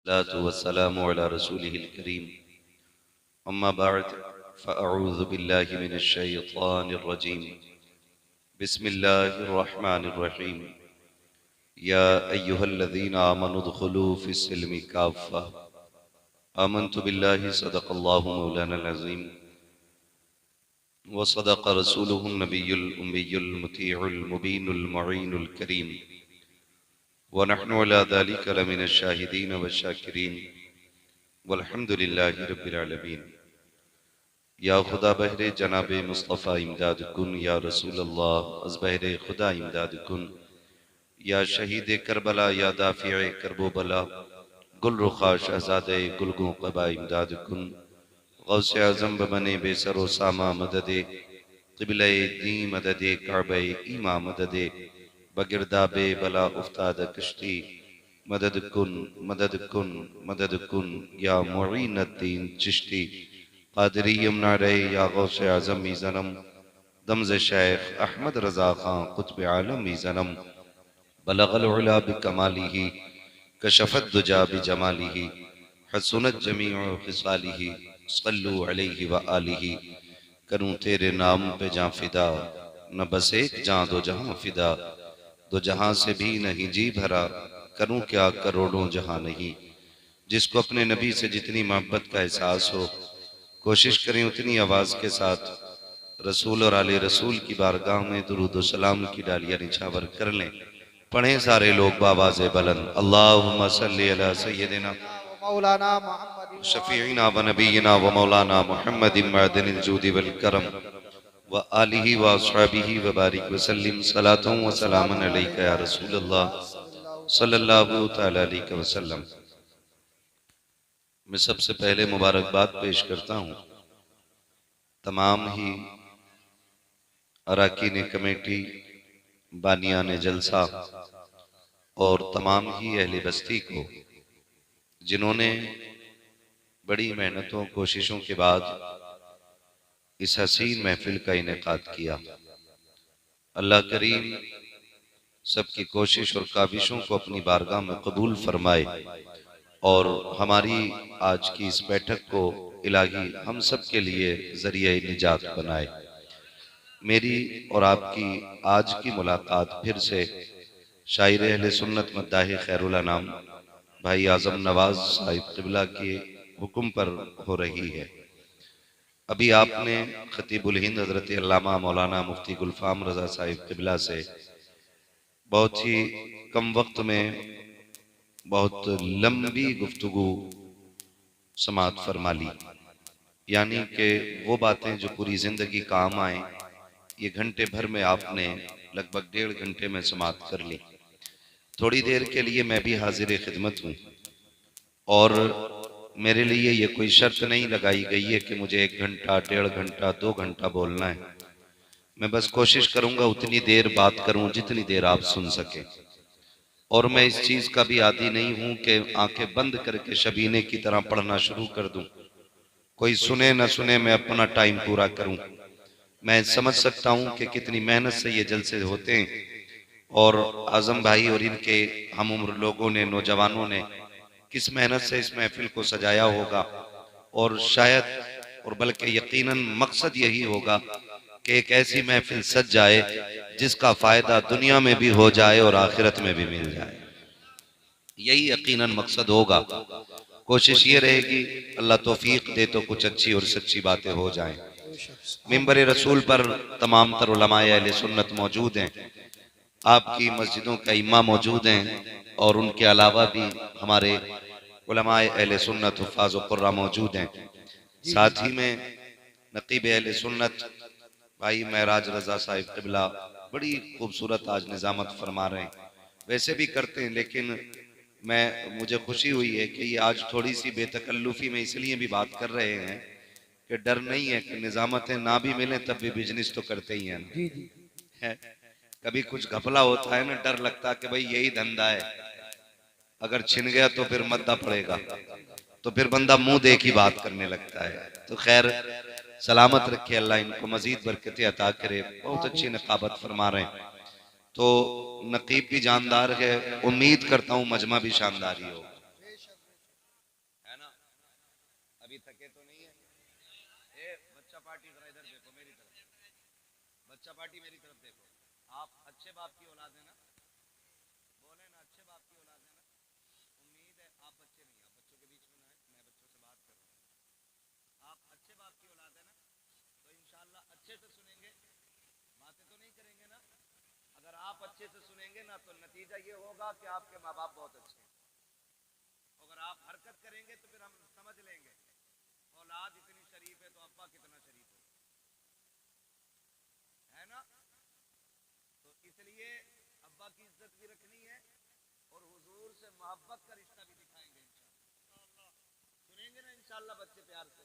वस्सलातु वस्सलामु अला रसूलिहिल करीम अम्मा बअद फ़अऊज़ु बिल्लाहि मिनश शैतानिर रजीम बिस्मिल्लाहिर रहमानिर रहीम या अय्युहल्लज़ीना आमनु उदखुलू फ़िस्सिल्मि काफ़्फ़ा आमन्तु बिल्लाहि सदक़ल्लाहु मौलानल अज़ीम व सदक़ रसूलुहुन नबियुल उम्मियुल मुतीउल मुबीनुल मुईनुल करीम व नहनु अला ज़ालिका लमिनश शाहिदीन वश्शाकिरीन वल्हम्दुलिल्लाहि रब्बिल आलमीन। या खुदा बहरे जनाबे मुस्तफ़ा इमदाद कुन या रसूल अल्लाह अज़ बहरे खुदा इमदाद कुन या शहीद करबला या दाफ़िए करबो बला गुल रुखा शहज़ादे गुलगों क़बा इमदाद कुन गौसे आज़म बने बेसरो सामा मददे क़िबले दी मददे काबे ईमा मददे बगिरदाबे बला उफ्ताद कश्ती मदद कुन मदद कुन मदद कुन या मुईनुद्दीन चिश्ती क़ादरी यमुना रे या गौसे आज़म मीज़नम दमज़ शेख अहमद रज़ा खां क़ुत्ब आलम मीज़नम बलगल उला बिकमालिही कशफ़त दुजा बिजमालिही हसुनत जमीउ ख़िसालिही सल्लु अलैहि व आलिही। करूं तेरे नाम पे जां फिदा न बस एक जां दो जहां फिदा दो जहां से भी नहीं जी भरा करूं क्या करोड़ों जहां नहीं। जिसको अपने नबी से जितनी मोहब्बत का एहसास हो कोशिश करें उतनी आवाज़ के साथ रसूल और आले रसूल की बारगाह में दुरूद व सलाम की डालियां निछावर कर लें। पढ़ें सारे लोग बावाज़े बुलंद अल्लाहुम्मा सल्ली अला सय्यदिना मौलाना मोहम्मद शफीइना व नबीना व मौलाना मुहम्मदिन मअदनिल जूदि वल करम व आलिहि व अस्हाबिहि व बारिक व सल्लिम सलातुन व सलामन अलैका या रसूलल्लाह सल्लल्लाहु तआला अलैहि वसल्लम। मैं सबसे पहले मुबारकबाद पेश करता हूँ तमाम ही अरकान कमेटी, बानियान जलसा और तमाम ही अहले बस्ती को जिन्होंने बड़ी मेहनतों कोशिशों के बाद इस हसीन महफिल का इनेकाद किया। अल्लाह करीम सबकी कोशिश और काविशों को अपनी बारगाह में कबूल फरमाए और हमारी आज की इस बैठक को इलाही हम सब के लिए जरिए निजात बनाए। मेरी और आपकी आज की मुलाकात फिर से शायर अहले सुन्नत मद्दाह खैरुल अनाम भाई आज़म नवाज साहिब क़िबला के हुक्म पर हो रही है। अभी आपने खतीबुल हिंद हज़रत अल्लामा मौलाना मुफ्ती गुलफाम रज़ा साहिब क़िबला से बहुत ही कम वक्त में बहुत लंबी गुफ्तगू समात फरमा ली, यानी कि वो बातें जो पूरी ज़िंदगी काम आए ये घंटे भर में आपने लगभग 1.5 घंटे में समात कर ली। थोड़ी देर के लिए मैं भी हाजिर खिदमत हूँ और मेरे लिए ये कोई शर्त नहीं लगाई गई है कि मुझे 1 घंटा 1.5 घंटा 2 घंटा बोलना है। मैं बस कोशिश करूंगा उतनी देर बात करूं जितनी देर आप सुन सके। और मैं इस चीज का भी आदी नहीं हूं कि आंखें बंद करके शबीने की तरह पढ़ना शुरू कर दूं। कोई सुने न सुने मैं अपना टाइम पूरा करूं। मैं समझ सकता हूं कि कितनी मेहनत से ये जलसे होते हैं और आजम भाई और इनके हम उम्र लोगों ने, नौजवानों ने किस मेहनत से इस महफिल को सजाया होगा और शायद और बल्कि यकीनन मकसद यही होगा कि एक ऐसी महफिल सज जाए जिसका फायदा दुनिया में भी हो जाए और आखिरत में भी मिल जाए। यही यकीनन मकसद होगा। कोशिश ये रहेगी अल्लाह तौफीक दे तो कुछ अच्छी और सच्ची बातें हो जाएं। मिंबर रसूल पर तमाम तर उलमाए अहले सुन्नत मौजूद हैं, आपकी मस्जिदों का इमाम मौजूद हैं और उनके अलावा भी हमारे उलमाए अहले सुन्नत हुफ़ाज़ व क़ुर्रा मौजूद हैं। साथ ही में नक़ीब अहले सुन्नत भाई महराज रज़ा साहिब क़िबला बड़ी खूबसूरत आज निज़ामत फरमा रहे हैं। वैसे भी करते हैं लेकिन मुझे खुशी हुई है कि ये आज थोड़ी सी बेतकल्लुफ़ी में इसलिए भी बात कर रहे हैं कि डर नहीं है कि निज़ामतें ना भी मिलें तब भी बिजनेस तो करते ही हैं ना। कभी कुछ घपला होता है ना, डर लगता है कि भाई यही धंधा है, अगर छिन गया तो फिर मद्दा पड़ेगा, तो फिर बंदा मुंह देख ही बात करने लगता है। तो खैर सलामत रखे अल्लाह, इनको मजीद बरकतें अता करे। बहुत अच्छी नकाबत फरमा रहे हैं। तो नकीब भी जानदार है, उम्मीद करता हूँ मजमा भी शानदार ही हो। अभी थके तो नहीं है? ए बच्चा पार्टी जरा इधर देखो मेरी तरफ, बच्चा पार्टी मेरी तरफ देखो। आप अच्छे बाप की औलाद है ना? बोले ना अच्छे बाप की औलाद है ना? उम्मीद है आप बच्चे नहीं, आप बच्चों के बीच में ना है, मैं बच्चों से बात कर रहा हूँ। आप अच्छे बाप की औलाद है ना, तो इंशाल्लाह अच्छे से सुनेंगे, बातें तो नहीं करेंगे ना? अगर आप अच्छे से सुनेंगे ना तो नतीजा ये होगा कि आपके माँ बाप बहुत अच्छे हैं। अगर आप हरकत करेंगे तो फिर हम समझ लेंगे औलाद इतनी शरीफ है तो अब्बा कितना शरीफ है ना? तो इसलिए अब्बा की इज्जत भी रखनी है और हुजूर से मोहब्बत का रिश्ता भी दिखाएंगे इंशाल्लाह। सुनेंगे ना इंशाल्लाह बच्चे प्यार से।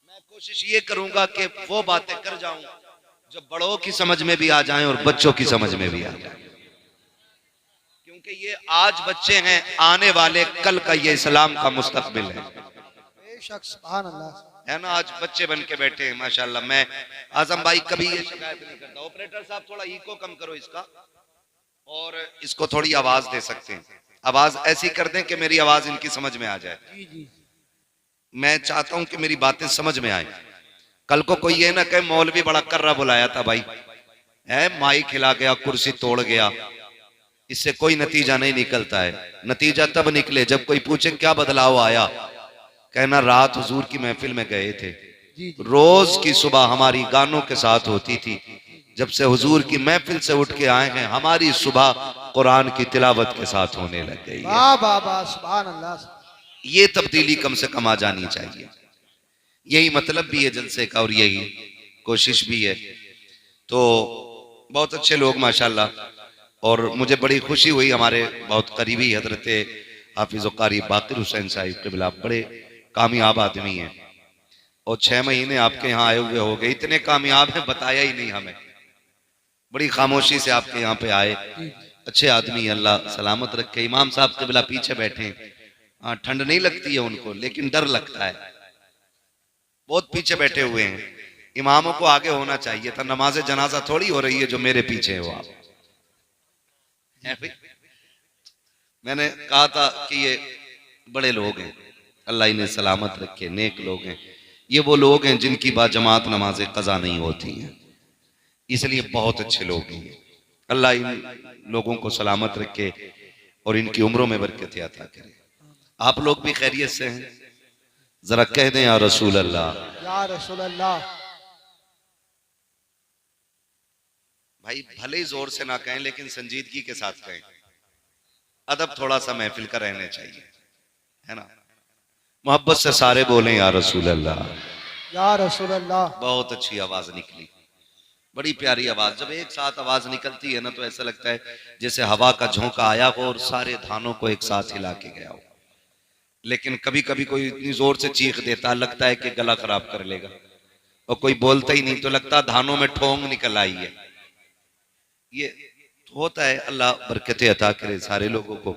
मैं कोशिश ये करूंगा कि वो बातें कर जाऊं जो बड़ों की समझ में भी आ जाएं और बच्चों की समझ में भी आ जाएं, क्योंकि ये आज बच्चे हैं, आने वाले कल का ये इस्लाम का मुस्तकबिल है। बेशक सुभान अल्लाह। है ना? आज बच्चे बन के बैठे हैं माशाल्लाह। मैं आजम भाई कभी ये शिकायत नहीं करता। ऑपरेटर साहब थोड़ा इको कम करो इसका, और इसको थोड़ी आवाज दे सकते हैं, आवाज ऐसी कर दें कि मेरी आवाज इनकी समझ में आ जाए। जी जी मैं चाहता हूं कि मेरी बातें समझ में आए। कल को कोई ये ना कहे मौलवी बड़ा कर्रा बुलाया था भाई, है माई खिला गया, कुर्सी तोड़ गया। इससे कोई नतीजा नहीं निकलता है। नतीजा तब निकले जब कोई पूछे क्या बदलाव आया, कहना रात हुजूर की महफिल में गए थे, जी जी रोज की सुबह हमारी गानों के साथ होती थी, जब से हुजूर की महफिल से उठ के आए हैं हमारी सुबह कुरान की तिलावत के साथ होने लग गई है। वाह वाह वाह सुभान अल्लाह। ये तब्दीली कम से कम आ जानी चाहिए। यही मतलब भी है जलसे का और यही कोशिश भी है। तो बहुत अच्छे लोग माशाल्लाह, और मुझे बड़ी खुशी हुई, हमारे बहुत करीबी हजरत हाफिज कारी बाकिर हुसैन साहिब क़िबला बड़े कामयाब आदमी हैं, और 6 महीने आपके यहाँ आए हुए हो गए, इतने कामयाब हैं बताया ही नहीं हमें। बड़ी खामोशी से आपके यहाँ पे आए, अच्छे आदमी, अल्लाह सलामत रखे। इमाम साहब क़िबला पीछे बैठे हैं, हाँ ठंड नहीं लगती है उनको लेकिन डर लगता है, बहुत पीछे बैठे हुए हैं। इमामों को आगे होना चाहिए था, नमाज जनाजा थोड़ी हो रही है जो मेरे पीछे हो आप। मैंने कहा था कि ये बड़े लोग हैं, अल्लाह इन्हें सलामत रखे, नेक लोग हैं। ये वो लोग हैं जिनकी बाजमात नमाज कज़ा नहीं होती हैं, इसलिए बहुत अच्छे लोग हैं। अल्लाह इन लोगों को सलामत रखे और इनकी उम्रों में बरकत अता करे। आप लोग भी खैरियत से हैं? जरा कह दें या रसूल अल्लाह। या रसूल अल्लाह। भाई भले ही जोर से ना कहें लेकिन संजीदगी के साथ कहें, अदब थोड़ा सा महफिल का रहना चाहिए, है ना? मोहब्बत से सारे बोलें या रसूल अल्लाह। या रसूल अल्लाह। बहुत अच्छी आवाज निकली, बड़ी प्यारी आवाज। जब एक साथ आवाज निकलती है ना तो ऐसा लगता है जैसे हवा का झोंका आया हो और सारे धानों को एक साथ हिला के गया हो। लेकिन कभी कभी कोई इतनी जोर से चीख देता लगता है कि गला खराब कर लेगा, और कोई बोलता ही नहीं तो लगता धानों में ठोंग निकल आई है। ये होता है, अल्लाह बरकत अता करे सारे लोगों को।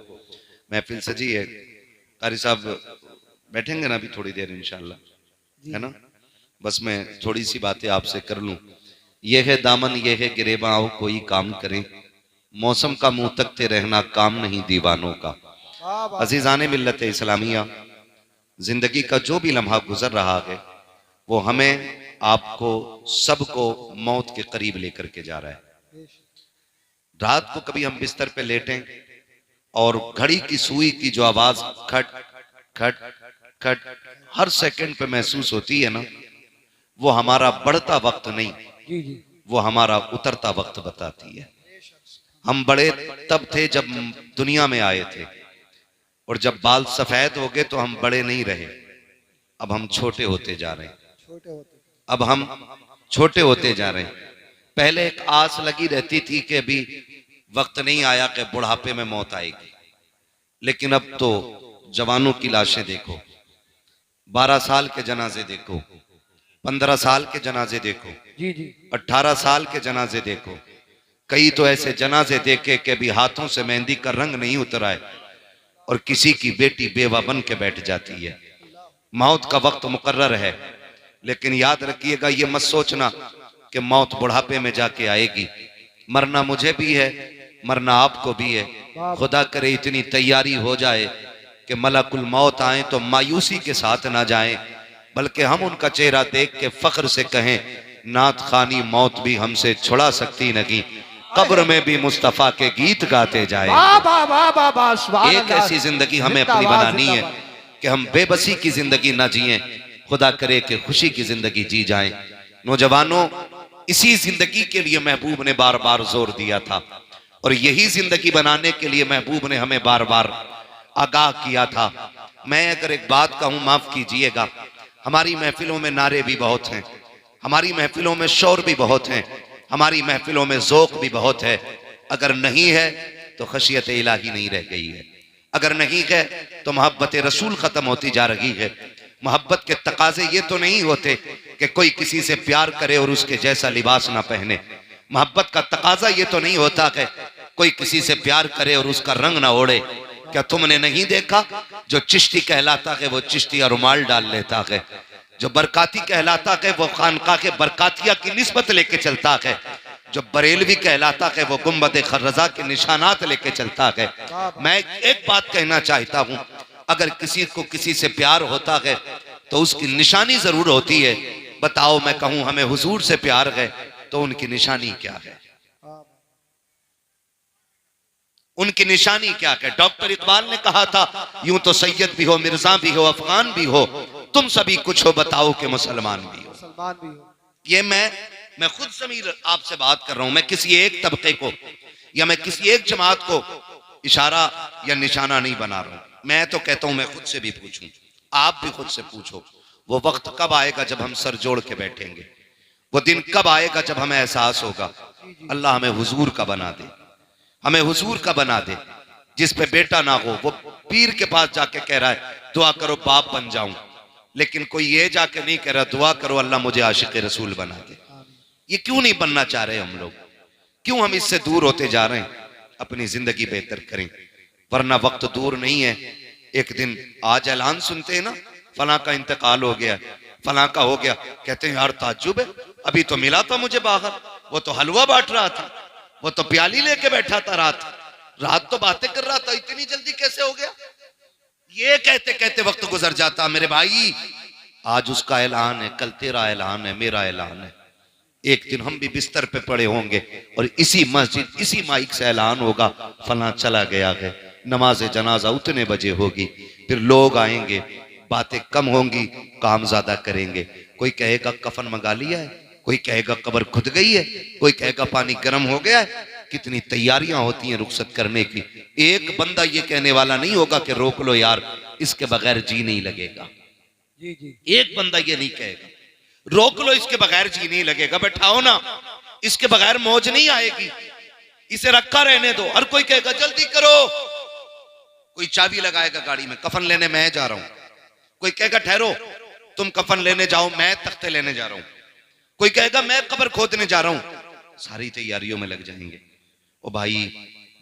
महफिल सजी है, कारी साहब बैठेंगे ना अभी थोड़ी देर इंशाल्लाह, है ना? बस मैं थोड़ी सी बातें आपसे कर लूं। ये है दामन ये है गिरेबा, आओ कोई काम करें, मौसम का मुंह तकते रहना काम नहीं दीवानों का। वाह वाह। अजीजाने मिल्लत इस्लामिया, जिंदगी का जो भी लम्हा गुजर रहा है वो हमें आपको सबको मौत के करीब लेकर के जा रहा है। रात को कभी हम बिस्तर पे लेटें और घड़ी की सुई की जो आवाज खट खट खट हर सेकंड पे महसूस होती है ना, वो हमारा बढ़ता वक्त नहीं, जी जी वो हमारा उतरता वक्त बताती है। हम बड़े तब थे जब दुनिया में आए थे, और जब बाल सफेद हो गए तो हम बड़े नहीं रहे, अब हम छोटे होते जा रहे हैं। छोटे होते। अब हम छोटे होते जा रहे हैं। पहले एक आस लगी रहती थी कि अभी वक्त नहीं आया कि बुढ़ापे में मौत आएगी, लेकिन अब तो जवानों की लाशें देखो, 12 साल के जनाजे देखो, 15 साल के जनाजे देखो, जी जी 18 साल के जनाजे देखो। कई तो ऐसे जनाजे देखे कि अभी हाथों से मेहंदी का रंग नहीं उतरा है और किसी की बेटी बेवा बन के बैठ जाती है। मौत का वक्त मुकर्रर है, लेकिन याद रखिएगा ये मत सोचना कि मौत बुढ़ापे में जाके आएगी। मरना मुझे भी है, मरना आपको भी है। खुदा करे इतनी तैयारी हो जाए कि मलकुल मौत आए तो मायूसी के साथ ना जाए बल्कि हम उनका चेहरा देख के फख्र से कहें, नात खानी मौत भी हमसे छुड़ा सकती नहीं, कब्र में भी मुस्तफा के गीत गाते जाए। एक ऐसी जिंदगी हमें अपनी बनानी है कि हम बेबसी की जिंदगी ना जिए, खुदा करे कि खुशी की जिंदगी जी जाएं। नौजवानों, इसी जिंदगी के लिए महबूब ने बार बार जोर दिया था और यही जिंदगी बनाने के लिए महबूब ने हमें बार बार आगाह किया था। मैं अगर एक बात कहूं, माफ कीजिएगा, हमारी महफिलों में नारे भी बहुत हैं, हमारी महफिलों में शोर भी बहुत हैं, हमारी महफिलों में ज़ौक़ भी बहुत है। अगर नहीं है तो खशियत इलाही नहीं रह गई है, अगर नहीं है तो मोहब्बत रसूल खत्म होती जा रही है। मोहब्बत के तकाजे ये तो नहीं होते कि कोई किसी से प्यार करे और उसके जैसा लिबास ना पहने। मोहब्बत का तकाजा ये तो नहीं होता कि कोई किसी से प्यार करे और उसका रंग ना ओढ़े। क्या तुमने नहीं देखा, जो चिश्ती कहलाता है वो चिश्तिया रुमाल डाल लेता है, जो बरकाती कहलाता है वो खानका के बरकातिया की निस्बत लेके चलता है, जो बरेलवी कहलाता है वो गुम्बद खर्रजा के निशानात लेके चलता है। मैं एक बात कहना चाहता हूं, अगर किसी को किसी से प्यार होता है तो उसकी निशानी जरूर होती है। बताओ, मैं कहूं हमें हुजूर से प्यार है तो उनकी निशानी क्या है? उनकी निशानी क्या है? डॉक्टर इकबाल ने कहा था, यूं तो सैयद भी हो, मिर्जा भी हो, अफगान भी हो, तुम सभी कुछ हो, बताओ कि मुसलमान भी हो। ये मैं खुद समीर आपसे बात कर रहा हूं। मैं किसी एक तबके को या मैं किसी एक जमात को इशारा या निशाना नहीं बना रहा हूं। मैं तो कहता हूं, मैं खुद से भी पूछूं, आप भी खुद से पूछो, वो वक्त कब आएगा जब हम सर जोड़ के बैठेंगे? वो दिन कब आएगा जब हमें एहसास होगा अल्लाह हमें हुजूर का बना दे, हमें हुजूर का बना दे, जिस पे बेटा ना हो। वो पीर के पास जाके कह रहा है दुआ करो बाप बन जाऊं, लेकिन कोई ये जाके नहीं कह रहा दुआ करो अल्लाह मुझे आशिक रसूल बना दे। ये क्यों नहीं बनना चाह रहे हम लोग? क्यों हम इससे दूर होते जा रहे हैं? अपनी जिंदगी बेहतर करें, वरना वक्त दूर नहीं है। एक दिन आज ऐलान सुनते हैं ना, फलां का इंतकाल हो गया, फलां का हो गया, कहते हैं यार ताज्जुब है, अभी तो मिला था मुझे बाहर, वो तो हलवा बांट रहा था, वो तो प्याली लेके बैठा था, रात तो बातें कर रहा था, इतनी जल्दी कैसे हो गया? ये कहते कहते वक्त गुजर जाता। मेरे भाई, आज उसका ऐलान है, कल तेरा ऐलान है, मेरा ऐलान है। एक दिन हम भी बिस्तर पे पड़े होंगे और इसी मस्जिद इसी माइक से ऐलान होगा फलां चला गया है, नमाज जनाजा उतने बजे होगी, फिर लोग आएंगे, बातें कम होंगी, काम ज्यादा करेंगे। कोई कहेगा कफन मंगा लिया है, कोई कहेगा कब्र खुद गई है, कोई कहेगा पानी गर्म हो गया है। कितनी तैयारियां होती हैं रुखसत करने की। एक बंदा ये कहने वाला नहीं होगा कि रोक लो यार, इसके बगैर जी नहीं लगेगा। जी जी, एक बंदा ये नहीं कहेगा रोक लो इसके बगैर जी नहीं लगेगा, बैठाओ ना, इसके बगैर मौज नहीं आएगी, इसे रखा रहने दो। हर कोई कहेगा जल्दी करो, कोई चाबी लगाएगा गाड़ी में, कफन लेने मैं जा रहा हूं, कोई कहेगा ठहरो तुम कफन लेने जाओ, मैं तख्ते लेने जा रहा हूं, कोई कहेगा मैं कब्र खोदने जा रहा हूं। सारी तैयारियों में लग जाएंगे। ओ भाई,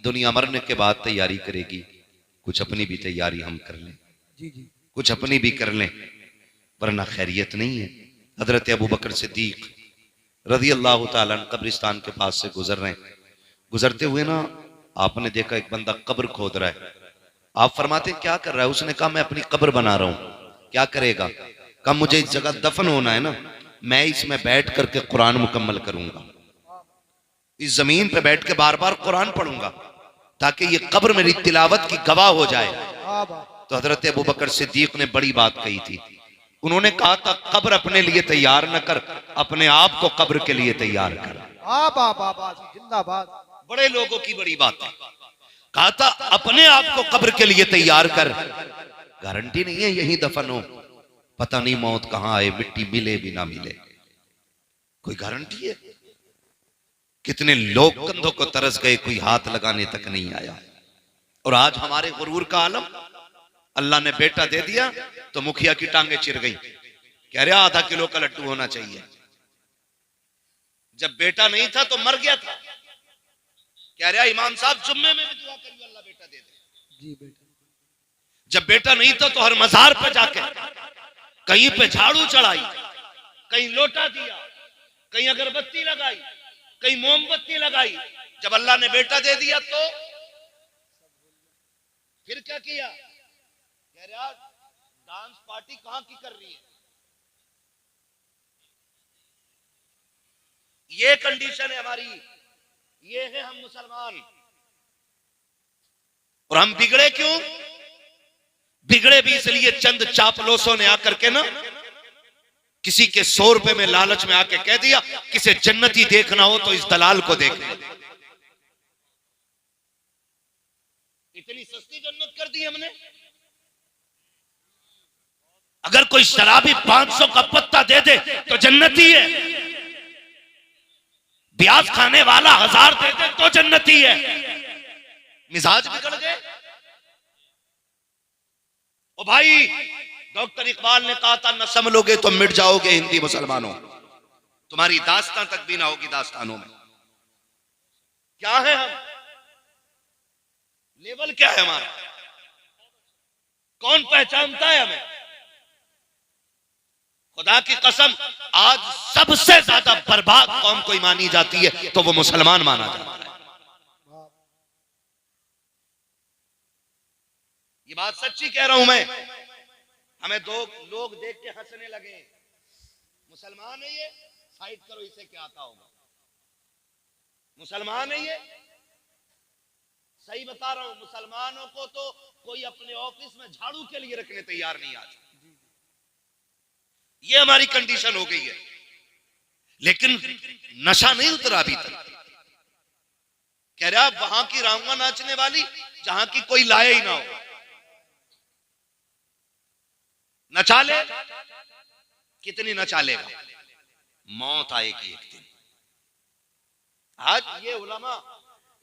दुनिया मरने के बाद तैयारी करेगी, कुछ अपनी भी तैयारी हम कर लें, जी जी, कुछ अपनी भी कर लें, वरना खैरियत नहीं है। हजरत अबू बकर सिद्दीक रज़ी अल्लाह ताला अन्हु कब्रिस्तान के पास से गुजर रहे हैं। गुजरते हुए ना आपने देखा एक बंदा कब्र खोद रहा है। आप फरमाते क्या कर रहा है? उसने कहा मैं अपनी कब्र बना रहा हूं। क्या करेगा? कहा मुझे इस जगह दफन होना है ना, मैं इसमें बैठ करके कुरान मुकम्मल करूंगा, इस जमीन पे बैठ के बार बार कुरान पढ़ूंगा ताकि ये कब्र मेरी तिलावत की गवाह हो जाए। तो हजरत अबू बकर सिद्दीक ने बड़ी बात कही थी। उन्होंने कहा था कब्र अपने लिए तैयार न कर, अपने आप को कब्र के लिए तैयार कर। जिंदाबाद। बड़े लोगों की बड़ी बात है। कहा था अपने आप को कब्र के लिए तैयार कर। गारंटी नहीं है यही दफन हो, पता नहीं मौत कहां आए, मिट्टी मिले भी ना मिले, कोई गारंटी है? कितने लोग कंधों को तरस गए, कोई हाथ लगाने तक नहीं आया। और आज हमारे गुरूर का आलम, अल्लाह ने बेटा दे दिया तो मुखिया की टांगे चिर गई, कह रहा आधा किलो का लड्डू होना चाहिए। जब बेटा नहीं था तो मर गया था, कह रहा इमाम साहब जुम्मे में भी दुआ करिए अल्लाह बेटा दे दे। जी बेटा। जब बेटा नहीं था तो हर मजार पे जाके कहीं पे झाड़ू चढ़ाई, कहीं लोटा दिया, कहीं अगरबत्ती लगाई, कहीं मोमबत्ती लगाई। जब अल्लाह ने बेटा दे दिया तो फिर क्या किया? कह रहा डांस पार्टी कहां की कर रही है, ये कंडीशन है हमारी, ये है हम मुसलमान। और हम बिगड़े क्यों? बिगड़े भी इसलिए चंद चापलोसों ने आकर के ना किसी के 100 रुपए में लालच में आके कह दिया किसे जन्नती देखना हो तो इस दलाल को देख ले। इतनी सस्ती जन्नत कर दी हमने। अगर कोई शराबी 500 का पत्ता दे दे तो जन्नती है, ब्याज खाने वाला 1000 दे दे तो जन्नती है। मिजाज बिगड़ गए। ओ भाई, डॉक्टर इकबाल ने कहा था न संभलोगे तो मिट जाओगे हिंदी मुसलमानों, तुम्हारी दास्तां तक भी ना होगी दास्तानों में। क्या है हम? लेवल क्या है हमारा? कौन पहचानता है हमें? खुदा की कसम, आज सबसे ज्यादा बर्बाद कौम कोई मानी जाती है तो वो मुसलमान माना जाता है। ये बात सच्ची कह रहा हूं मैं। हमें दो लोग देख के हंसने लगे, मुसलमान है ये, साइड करो इसे क्या आता होगा। मुसलमान है ये, सही बता रहा हूं। मुसलमानों को तो कोई अपने ऑफिस में झाड़ू के लिए रखने तैयार नहीं आज। ये हमारी कंडीशन हो गई है। लेकिन नशा नहीं उतरा अभी तक। कह रहा वहां की रांगा नाचने वाली जहां की कोई लाया ही ना हो, नचा ले। कितनी नचा लेगा? मौत आएगी एक दिन। आज ये उलमा,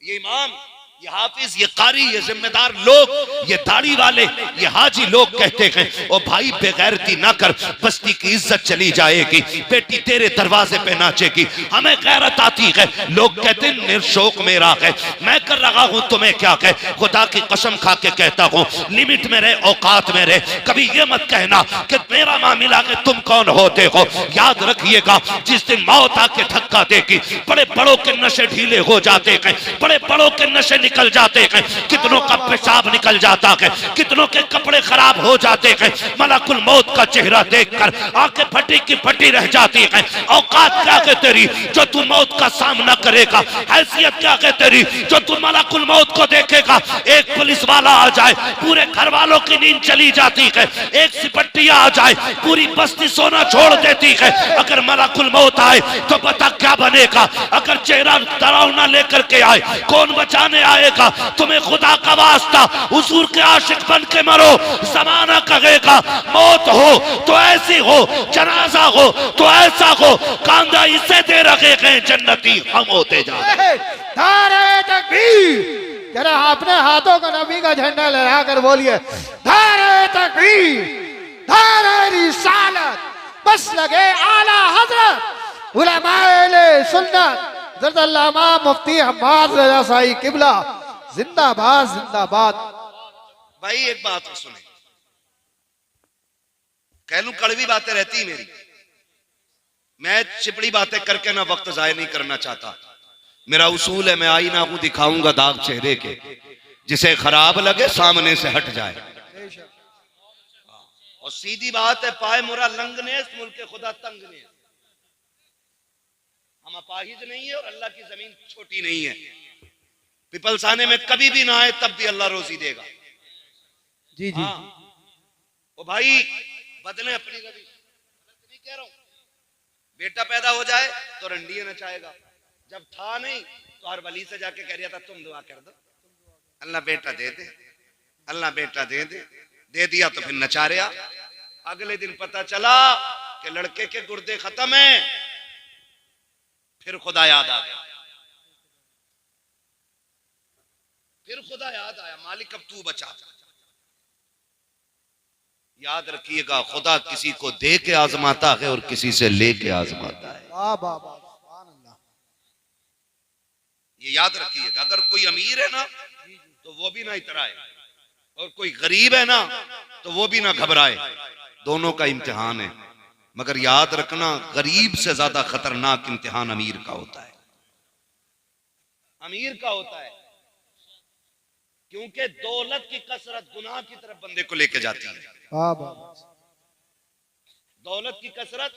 ये इमाम, ये हाफिज, ये कारी, ये जिम्मेदार लोग, ये दाढ़ी वाले, ये हाजी लोग कहते हैं ओ भाई बेगैरती ना कर, बस्ती की इज्जत चली जाएगी, बेटी तेरे दरवाजे पे नाचेगी, हमें गैरत आती है। लोग कहते हैं निर्शोक मेरा है, मैं कर रहा हूं तुम्हें क्या कह। खुदा की कसम खा के कहता हूं, लिमिट में रहे, औकात में रहे। कभी ये मत कहना कि मेरा मामला है तुम कौन होते हो। याद रखिएगा, जिस दिन मौत आके धक्का देगी, बड़े बड़ों के नशे ढीले हो जाते हैं, बड़े बड़ों के नशे निकल जाते हैं, कितनों का पेशाब निकल जाता है, कितनों के कपड़े खराब हो जाते हैं। मलकुल मौत का चेहरा देखकर आंखें फटी की फटी रह जाती हैं। औकात क्या है तेरी जो तू मौत का सामना करेगा? हैसियत क्या है तेरी जो तू मलकुल मौत को देखेगा? एक पुलिस वाला आ जाए, पूरे घर वालों की नींद चली जाती है। एक सिपट्टिया आ जाए, पूरी बस्ती सोना छोड़ देती है। अगर मलकुल मौत आए तो बता क्या बनेगा? अगर चेहरा डरावना लेकर के आए, कौन बचाने आएगा? तुम्हें खुदा का वास्ता हुजूर के आशिक बन के मरो। जमाना कहेगा मौत हो तो ऐसी हो, जनाजा हो तो ऐसा हो, कांधा इसे दे रखे गए जन्नती हम होते जा। नारे तकबीर। जरा अपने हाथों को नबी का झंडा लहरा कर बोलिए, नारे तकबीर, नारे रिसालत, बस लगे आला हजरत उलमाए सुन्नत ज़रदल्लामा मुफ्ती हम्माद रज़ा साई किबला जिंदाबाद जिंदाबाद। भाई एक बात तो सुने, कह लूं कड़वी बातें रहती मेरी, मैं चिपड़ी बातें करके ना वक्त जाया नहीं करना चाहता। मेरा उसूल है, मैं आईना हूं, दिखाऊंगा दाग चेहरे के, जिसे खराब लगे सामने से हट जाए। और सीधी बात है, पाए मुरा लंगने मुल्क खुदा तंगने। हम अपाहिज नहीं है और अल्लाह की जमीन छोटी नहीं है। पिपलसाने में कभी भी ना आए तब भी अल्लाह रोजी देगा। जी जी। ओ भाई बदले अपनी रवि, नहीं कह रहा हूं। बेटा पैदा हो जाए तो रंडिये नचाएगा, जब था नहीं तो हर वली से जाके कह रहा था तुम दुआ कर दो, अल्लाह बेटा दे दे, अल्लाह बेटा दे दे। दे दिया तो फिर नचा रहा। अगले दिन पता चला कि लड़के के गुर्दे खत्म है, फिर खुदा याद आ गया, फिर खुदा याद आया, मालिक अब तू बचा। याद रखिएगा, खुदा किसी को दे के आजमाता है और किसी से लेके आजमाता है। वाह वाह वाह, सुभान अल्लाह। ये याद रखिएगा, अगर कोई अमीर है ना तो वो भी ना इतराए, और कोई गरीब है ना तो वो भी ना घबराए। दोनों का इम्तिहान है, मगर याद रखना गरीब से ज्यादा खतरनाक इम्तिहान अमीर का होता है। अमीर का होता है, क्योंकि दौलत की कसरत गुनाह की तरफ बंदे को लेके जाती है। वाह वाह। दौलत की कसरत